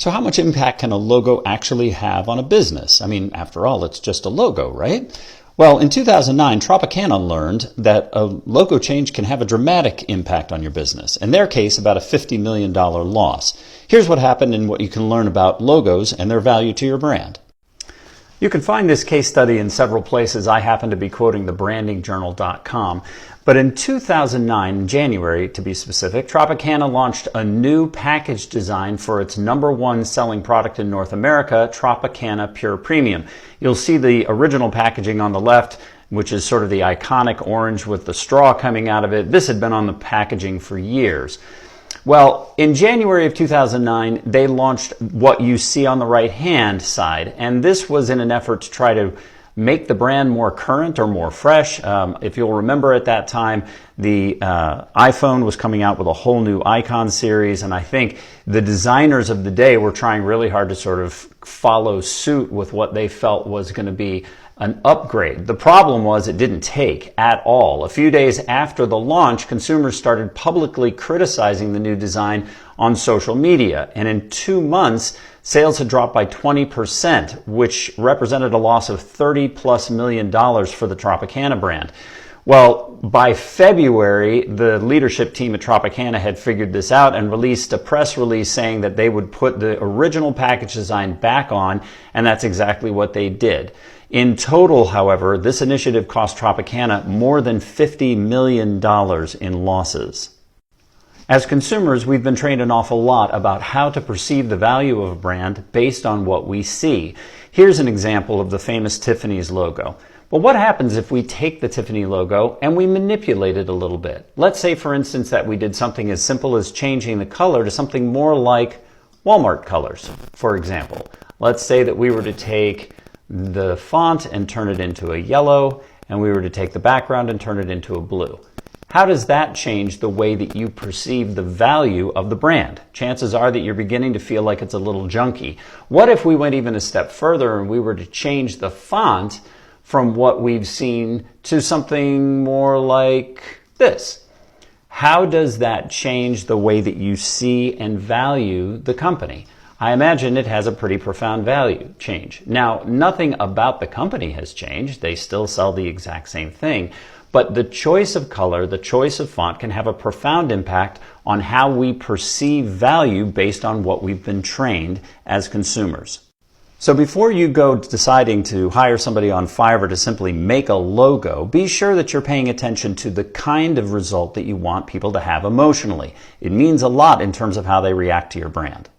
So how much impact can a logo actually have on a business? I mean, after all, it's just a logo, right? Well, in 2009, Tropicana learned that a logo change can have a dramatic impact on your business. In their case, about a $50 million loss. Here's what happened and what you can learn about logos and their value to your brand. You can find this case study in several places. I happen to be quoting thebrandingjournal.com. But in 2009, in January to be specific, Tropicana launched a new package design for its #1 selling product in North America, Tropicana Pure Premium. You'll see the original packaging on the left, which is sort of the iconic orange with the straw coming out of it. This had been on the packaging for years. Well, in January of 2009, they launched what you see on the right-hand side, and this was in an effort to try to make the brand more current or more fresh. If you'll remember at that time, the iPhone was coming out with a whole new icon series, and I think the designers of the day were trying really hard to sort of follow suit with what they felt was going to be an upgrade. The problem was it didn't take at all. A few days after the launch, consumers started publicly criticizing the new design on social media, and in 2 months, sales had dropped by 20%, which represented a loss of $30+ million for the Tropicana brand. Well, by February, the leadership team at Tropicana had figured this out and released a press release saying that they would put the original package design back on, and that's exactly what they did. In total, however, this initiative cost Tropicana more than $50 million in losses. As consumers, we've been trained an awful lot about how to perceive the value of a brand based on what we see. Here's an example of the famous Tiffany's logo. But what happens if we take the Tiffany logo and we manipulate it a little bit? Let's say, for instance, that we did something as simple as changing the color to something more like Walmart colors, for example. Let's say that we were to take the font and turn it into a yellow, and we were to take the background and turn it into a blue. How does that change the way that you perceive the value of the brand? Chances are that you're beginning to feel like it's a little junky. What if we went even a step further and we were to change the font from what we've seen to something more like this? How does that change the way that you see and value the company? I imagine it has a pretty profound value change. Now, nothing about the company has changed. They still sell the exact same thing. But the choice of color, the choice of font can have a profound impact on how we perceive value based on what we've been trained as consumers. So before you go deciding to hire somebody on Fiverr to simply make a logo, be sure that you're paying attention to the kind of result that you want people to have emotionally. It means a lot in terms of how they react to your brand.